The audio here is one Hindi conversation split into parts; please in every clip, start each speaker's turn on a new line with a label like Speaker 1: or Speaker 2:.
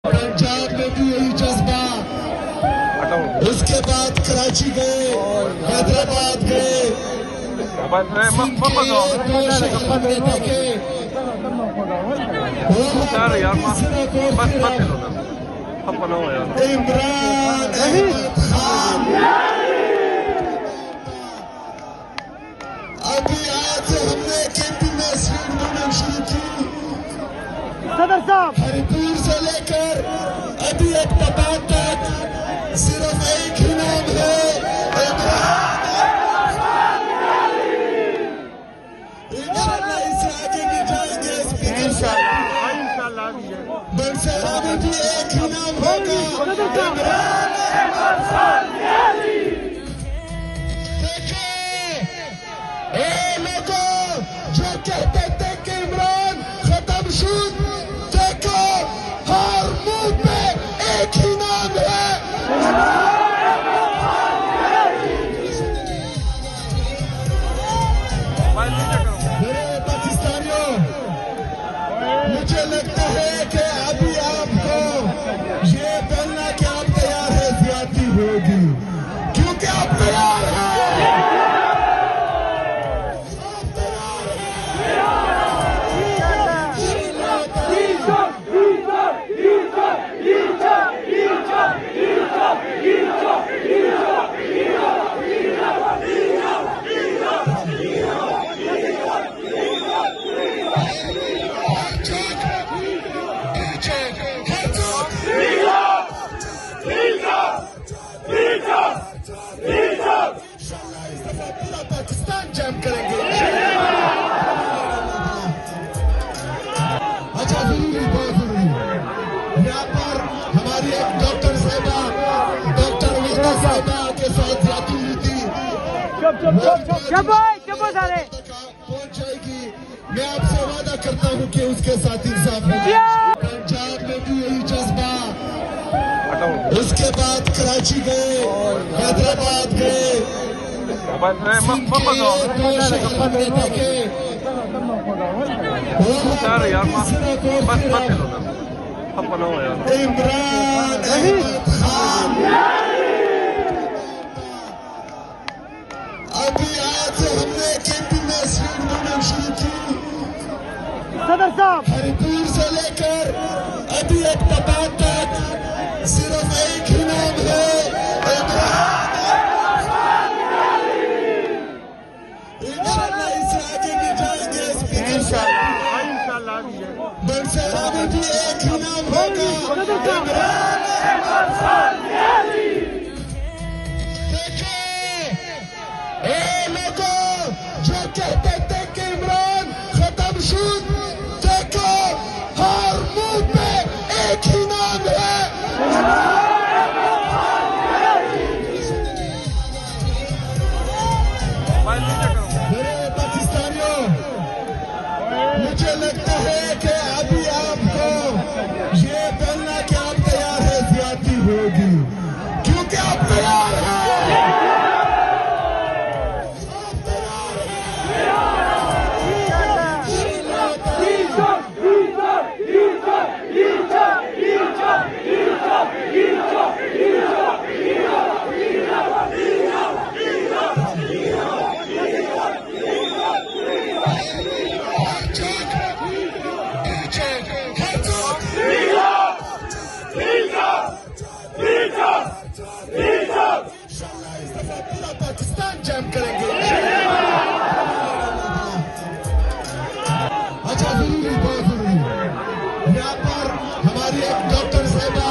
Speaker 1: पंजाब में भी यही जज्बा, उसके बाद कराची गए, हैदराबाद गए, इमरान अहमद खान। अभी आज हमने केपी में स्वीट मूवमेंट शुरू की,
Speaker 2: सदर साहब
Speaker 1: हरिपुर से लेकर अभी एक पटाख तक सिर्फ एक ही नाम है, इंशाल्लाह इससे आगे भी जाएंगे। स्पीकर साहब बनसेरा में भी एक ही नाम होगा, इमरान अहमद खान। लोगों जो कहते थे कि इमरान खत्म शुद, देखो हर मुंह पे एक ही नाम है, मेरे पाकिस्तानियों। मुझे लगता है कि अभी आपको ये बोलना कि आप तैयार है ज्यादती होगी, क्योंकि आप तैयार हैं। पूरा पाकिस्तान जैम करेंगे। अच्छा, जरूरी बहुत जरूरी यहाँ पर हमारी एक डॉक्टर साहिबा, डॉक्टर विजय साहिबा के साथ जाती हुई थी, पहुंच जाएगी। मैं आपसे वादा करता हूँ कि उसके साथ इंसाफ होगा। पंजाब में भी यही जज्बा, उसके बाद कराची गए, हैदराबाद गए, इमरान अहमद खान। अभी आज हमने केपी में स्वीट मूवमेंट शुरू की,
Speaker 2: सदर साहब
Speaker 1: हरिपुर से लेकर अभी एक पटाख तक सिर्फ एक ही नाम है, इमरान अहमद खान। इंशाल्लाह इससे आगे भी जाएंगे। स्पीकर साहब बनसेरा में भी एक ही नाम होगा, इमरान अहमद खान। लोगों जो कहते थे कि इमरान खत्म शुद, देखो हर मुंह पे एक ही नाम है, मेरे पाकिस्तानियों। मुझे लगता है कि अभी आपको ये बोलना कि आप तैयार है ज्यादती होगी, क्योंकि आप तैयार हैं। पूरा पाकिस्तान जैम करेंगे। अच्छा, जरूरी बहुत जरूरी यहाँ पर हमारी एक डॉक्टर साहिबा,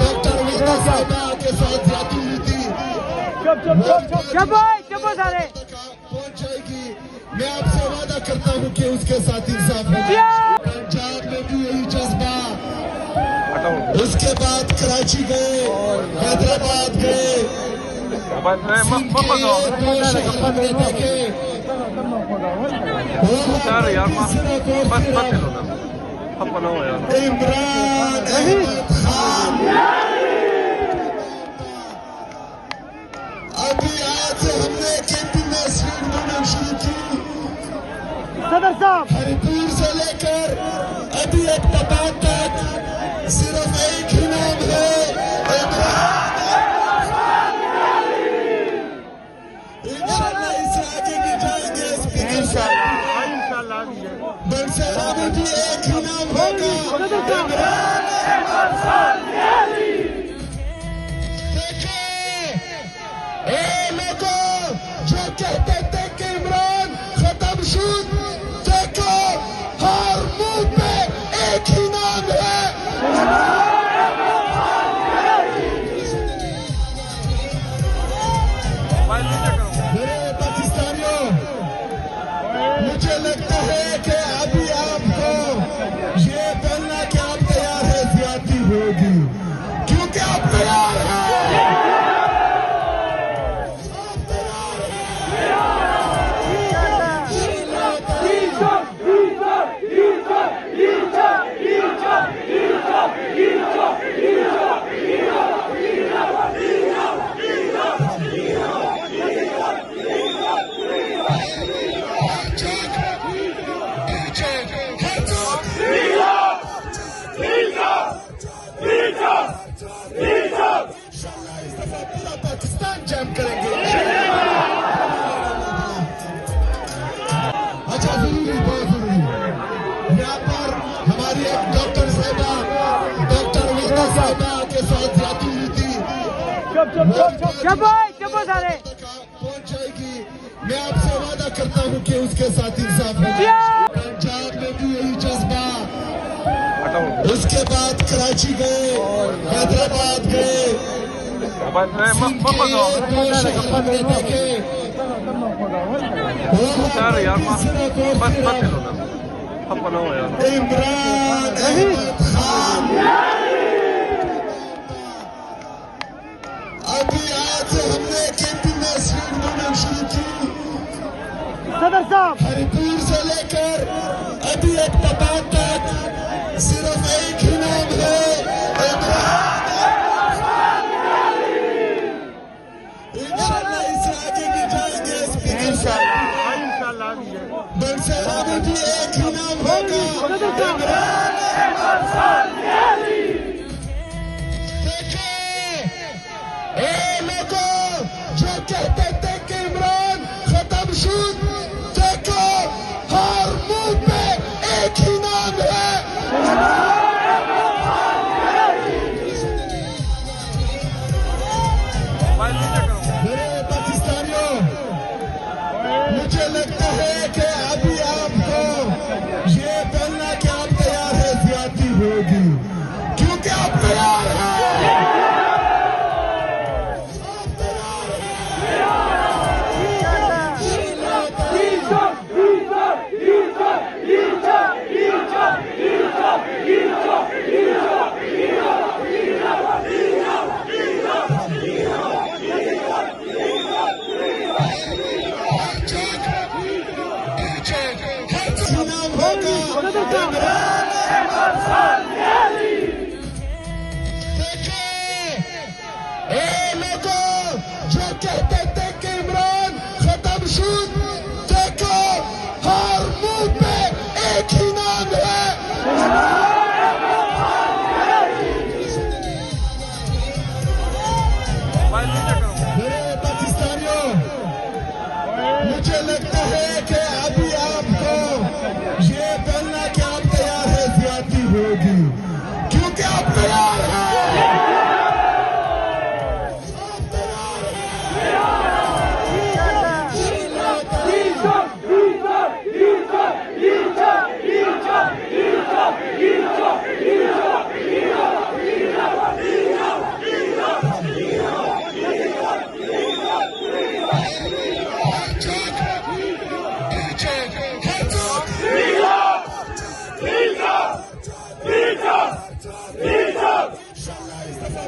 Speaker 1: डॉक्टर विजय साहिबा के साथ जाती हुई थी, पहुंच जाएगी। मैं आपसे वादा करता हूँ कि उसके साथ इंसाफ होगा। पंजाब में भी यही जज्बा, उसके बाद कराची गए, हैदराबाद गए, इमरान अहमद खान। अभी आज हमने केपी में स्वीट मूवमेंट शुरू की,
Speaker 2: सदर साहब
Speaker 1: हरिपुर से लेकर अभी एक पटाख तक सिर्फ होगी, क्योंकि आप तैयार हैं। पूरा पाकिस्तान जैम करेंगे। अच्छा, जरूरी, बहुत जरूरी। यहाँ पर हमारी एक डॉक्टर साहिबा, डॉक्टर विजया साहिबा के साथ जाती हुई थी,
Speaker 2: सारे
Speaker 1: पहुंच जाएगी। मैं आपसे वादा करता हूँ कि उसके साथ इंसाफ होगा। पंजाब में भी यही जज्बा, उसके बाद कराची गए, हैदराबाद गए, इमरान अहमद खान। अभी आज हमने केपी में स्वीट मूवमेंट शुरू की।
Speaker 2: सदर साहब
Speaker 1: हरिपुर से लेकर अभी एक तबाद तक सिर्फ एक ही नाम है, इमरान। इंशाल्लाह इससे आगे भी जाएंगे। स्पीकर साहब बनसेरा में भी एक ही नाम होगा, इमरान अहमद खान। देखो ए लोगों जो कहते थे कि इमरान खत्म शुद, देखो हर मुंह पे एक ही नाम है। मेरे पाकिस्तानियों, मुझे लगता है कि अभी आपको ये बोलना कि आप तैयार है ज्यादती होगी, क्योंकि आप तैयार हैं। जो कहते थे कि इमरान खत्म शुद, देखो हर मुंह पे एक ही नाम है। मेरे पाकिस्तानियों, मुझे लगता है कि अभी आपको ये बोलना कि आप तैयार है ज्यादती होगी, क्योंकि आप तैयार हैं।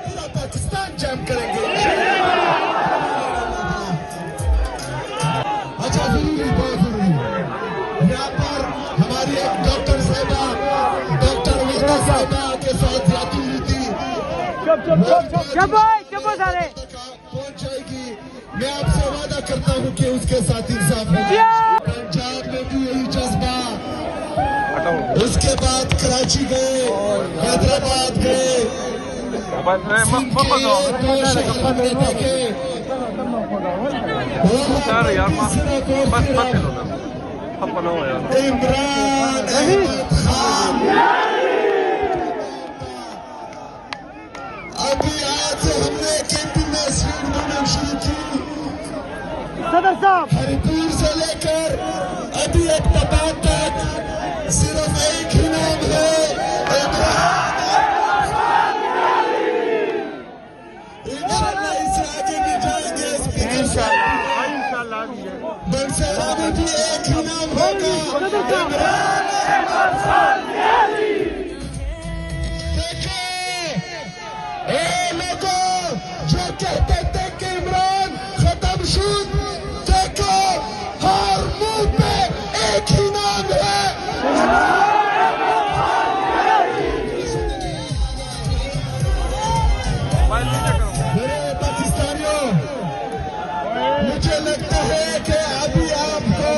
Speaker 1: पूरा पाकिस्तान जैम करेंगे। अच्छा, जरूरी, बहुत जरूरी। यहाँ पर हमारी एक डॉक्टर साहिबा, डॉक्टर विजया साहिबा के साथ जाती हुई थी,
Speaker 2: सारे
Speaker 1: पहुंच जाएगी। मैं आपसे वादा करता हूँ कि उसके साथ इंसाफ होगा। पंजाब में भी यही जज्बा, उसके बाद कराची गए, हैदराबाद गए, इमरान अहमद खान। अभी आज हमने केपी में स्वीट मूवमेंट शुरू की।
Speaker 2: सदर साहब
Speaker 1: हरिपुर से लेकर अभी एक तबाद तक सिर्फ एक ही नाम है, इमरान। इंशाल्लाह इससे आगे भी जाएंगे। स्पीकर साहब बनसेरा में भी एक ही नाम होगा, इमरान अहमद खान। देखो मेरे पाकिस्तानियों, मुझे लगता है कि अभी आपको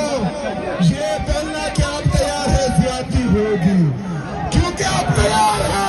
Speaker 1: ये पहनना कि आप तैयार है ज्यादती होगी, क्योंकि आप तैयार हैं।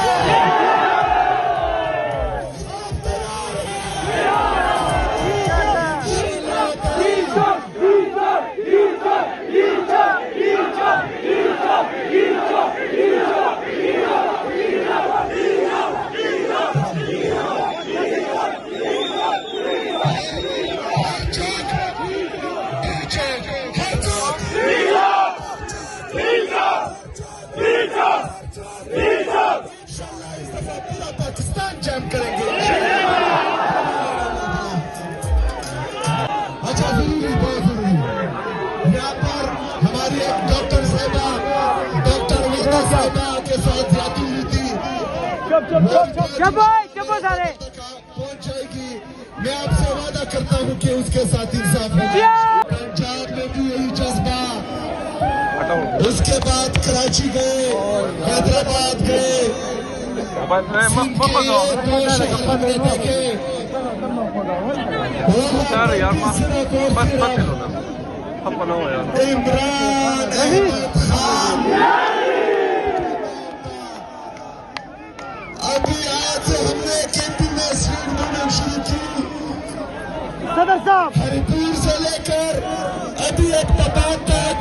Speaker 1: पूरा पाकिस्तान जैम करेंगे। अच्छा, जरूरी, बहुत जरूरी। यहाँ पर हमारी एक डॉक्टर साहिबा, डॉक्टर विष्णु साहिबा के साथ जाती हुई थी,
Speaker 2: चुप सारे
Speaker 1: पहुंच जाएगी। मैं आपसे वादा करता हूँ कि उसके साथ इंसाफ होगा। पंजाब में भी यही जज्बा, उसके बाद कराची गए, हैदराबाद गए, इमरान अहमद खान। अभी आज हमने केपी में सीट मूवमेंट शुरू की,
Speaker 2: सदर साहब
Speaker 1: हरिपुर से लेकर अभी इख्तिताम तक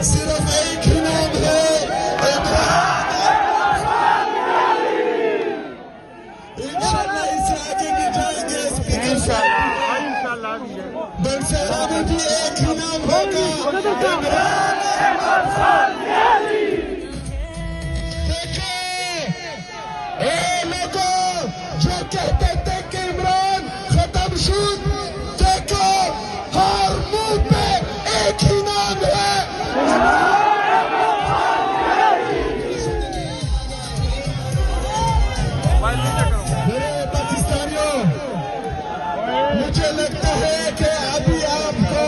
Speaker 1: सिर्फ एक ही नाम है, इमरान। इंशाल्लाह इससे आगे भी जाएंगे। स्पीकर साहब, बनसेरा में भी एक ही नाम होगा, इमरान। देखो, लोगों जो कहते थे कि इमरान खत्म शुद, देखो हर मुंह पे एक ही नाम है। मेरे पाकिस्तानियों, मुझे लगता है कि अभी आपको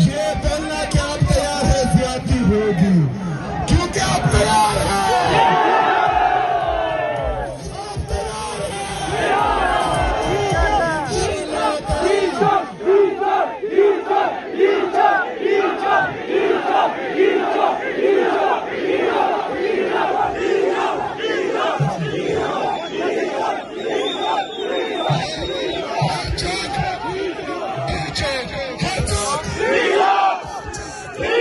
Speaker 1: ये पहनना कि आप तैयार है ज्यादती होगी, क्योंकि आप तैयार